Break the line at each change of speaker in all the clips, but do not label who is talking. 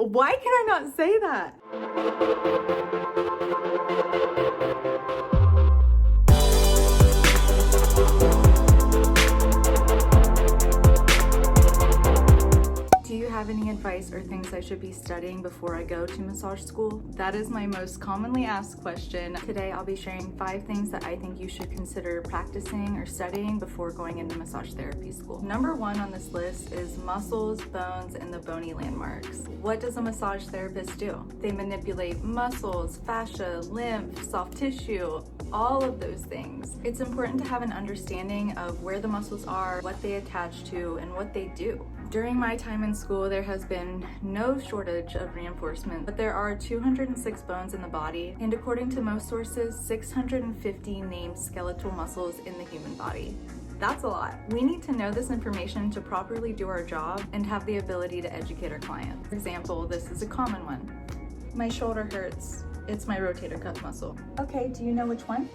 Why can I not say that? Do you have any advice or things I should be studying before I go to massage school? That is my most commonly asked question. Today I'll be sharing 5 things that I think you should consider practicing or studying before going into massage therapy school. Number 1 on this list is muscles, bones, and the bony landmarks. What does a massage therapist do? They manipulate muscles, fascia, lymph, soft tissue, all of those things. It's important to have an understanding of where the muscles are, what they attach to, and what they do. During my time in school, there has been no shortage of reinforcement, but there are 206 bones in the body, and according to most sources, 650 named skeletal muscles in the human body. That's a lot. We need to know this information to properly do our job and have the ability to educate our clients. For example, this is a common one. My shoulder hurts. It's my rotator cuff muscle. Okay, do you know which one?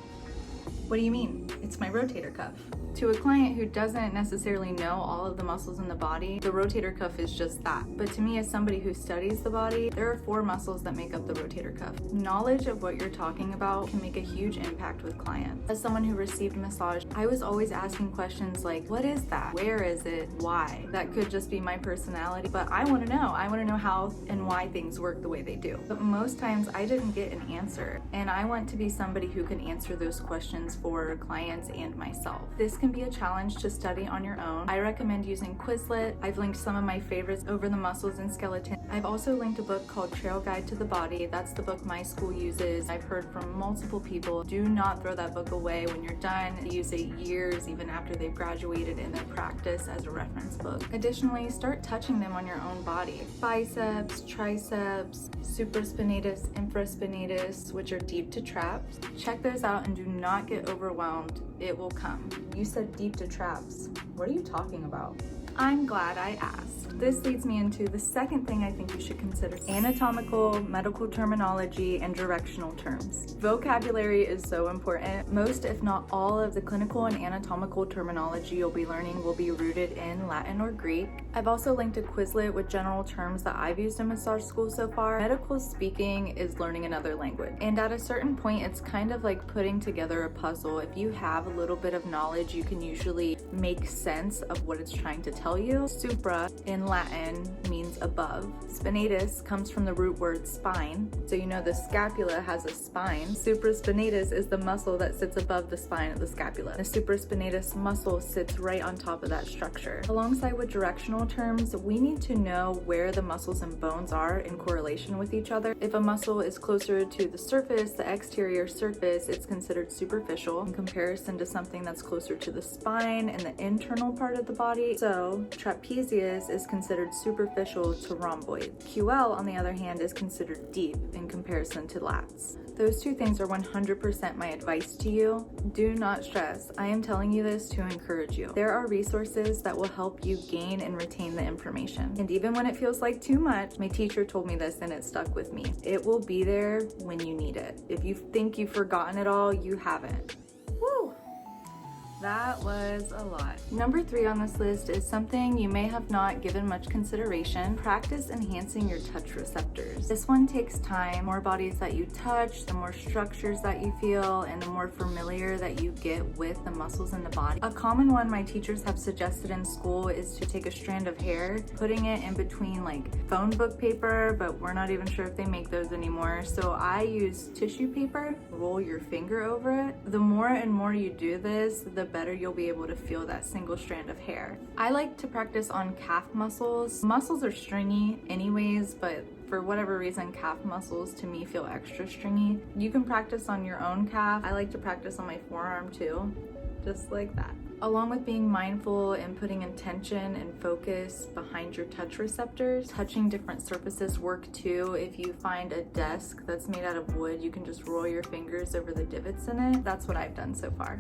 What do you mean? It's my rotator cuff. To a client who doesn't necessarily know all of the muscles in the body, the rotator cuff is just that. But to me, as somebody who studies the body, there are 4 muscles that make up the rotator cuff. Knowledge of what you're talking about can make a huge impact with clients. As someone who received massage, I was always asking questions like, what is that? Where is it? Why? That could just be my personality, but I want to know. I want to know how and why things work the way they do. But most times I didn't get an answer, and I want to be somebody who can answer those questions for clients and myself. This can be a challenge to study on your own. I recommend using Quizlet. I've linked some of my favorites over the muscles and skeleton. I've also linked a book called Trail Guide to the Body. That's the book my school uses. I've heard from multiple people, do not throw that book away when you're done. They use it years even after they've graduated in their practice as a reference book. Additionally, start touching them on your own body. Biceps, triceps, supraspinatus, infraspinatus, which are deep to traps. Check those out and do not get overwhelmed. It will come. You said deep to traps. What are you talking about? I'm glad I asked. This leads me into the second thing I think you should consider: anatomical, medical terminology, and directional terms. Vocabulary is so important. Most, if not all, of the clinical and anatomical terminology you'll be learning will be rooted in Latin or Greek. I've also linked a Quizlet with general terms that I've used in massage school so far. Medical speaking is learning another language. And at a certain point, it's kind of like putting together a puzzle. If you have a little bit of knowledge, you can usually make sense of what it's trying to tell you. Supra in Latin means above. Spinatus comes from the root word spine. So you know the scapula has a spine. Supraspinatus is the muscle that sits above the spine of the scapula. The supraspinatus muscle sits right on top of that structure. Alongside with directional terms, we need to know where the muscles and bones are in correlation with each other. If a muscle is closer to the surface, the exterior surface, it's considered superficial in comparison to something that's closer to the spine and the internal part of the body. So trapezius is considered superficial to rhomboid. QL, on the other hand, is considered deep in comparison to lats. Those 2 things are 100% my advice to you. Do not stress. I am telling you this to encourage you. There are resources that will help you gain and retain the information. And even when it feels like too much, my teacher told me this and it stuck with me. It will be there when you need it. If you think you've forgotten it all, you haven't. Woo! That was a lot. Number 3 on this list is something you may have not given much consideration: practice enhancing your touch receptors. This one takes time. The more bodies that you touch, the more structures that you feel, and the more familiar that you get with the muscles in the body. A common one my teachers have suggested in school is to take a strand of hair, putting it in between like phone book paper, but we're not even sure if they make those anymore. So I use tissue paper, roll your finger over it. The more and more you do this, the better you'll be able to feel that single strand of hair. I like to practice on calf muscles. Muscles are stringy anyways, but for whatever reason, calf muscles to me feel extra stringy. You can practice on your own calf. I like to practice on my forearm too, just like that. Along with being mindful and putting intention and focus behind your touch receptors, touching different surfaces work too. If you find a desk that's made out of wood, you can just roll your fingers over the divots in it. That's what I've done so far.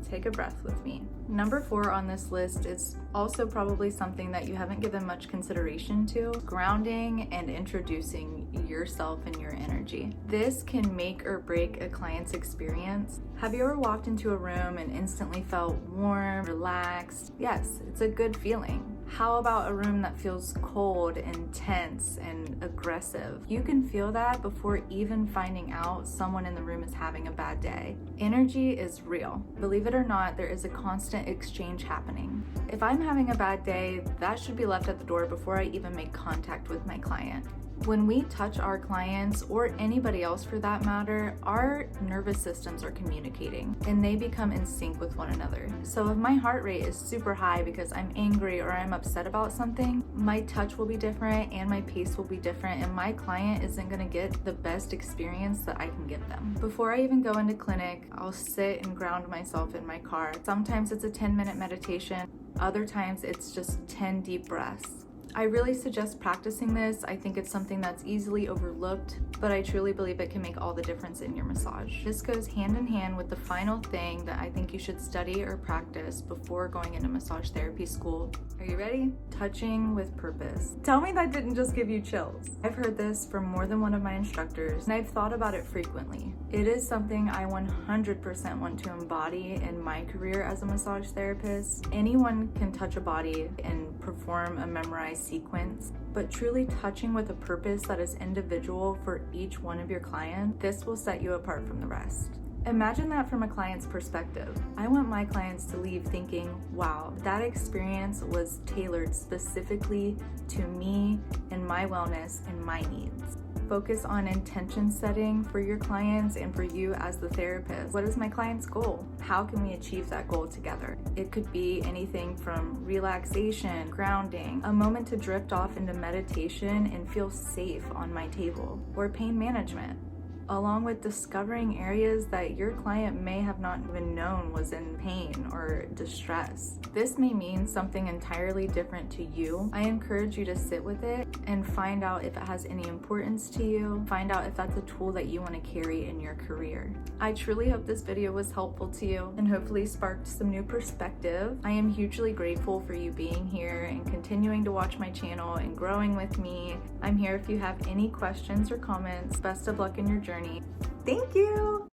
Take a breath with me. Number 4 on this list is also probably something that you haven't given much consideration to: grounding and introducing yourself and your energy. This can make or break a client's experience. Have you ever walked into a room and instantly felt warm, relaxed? Yes, it's a good feeling. How about a room that feels cold, intense, and aggressive? You can feel that before even finding out someone in the room is having a bad day. Energy is real. Believe it or not, there is a constant exchange happening. If I'm having a bad day, that should be left at the door before I even make contact with my client. When we touch our clients, or anybody else for that matter, our nervous systems are communicating and they become in sync with one another. So if my heart rate is super high because I'm angry or I'm upset about something, my touch will be different and my pace will be different, and my client isn't going to get the best experience that I can give them. Before I even go into clinic, I'll sit and ground myself in my car. Sometimes it's a 10-minute meditation, other times it's just 10 deep breaths. I really suggest practicing this. I think it's something that's easily overlooked, but I truly believe it can make all the difference in your massage. This goes hand in hand with the final thing that I think you should study or practice before going into massage therapy school. Are you ready? Touching with purpose. Tell me that didn't just give you chills. I've heard this from more than one of my instructors, and I've thought about it frequently. It is something I 100% want to embody in my career as a massage therapist. Anyone can touch a body and perform a memorized sequence, but truly touching with a purpose that is individual for each one of your clients, this will set you apart from the rest. Imagine that from a client's perspective. I want my clients to leave thinking, wow, that experience was tailored specifically to me and my wellness and my needs. Focus on intention setting for your clients and for you as the therapist. What is my client's goal? How can we achieve that goal together? It could be anything from relaxation, grounding, a moment to drift off into meditation and feel safe on my table, or pain management, along with discovering areas that your client may have not even known was in pain or distress. This may mean something entirely different to you. I encourage you to sit with it and find out if it has any importance to you. Find out if that's a tool that you want to carry in your career. I truly hope this video was helpful to you and hopefully sparked some new perspective. I am hugely grateful for you being here and continuing to watch my channel and growing with me. I'm here if you have any questions or comments. Best of luck in your journey. Thank you.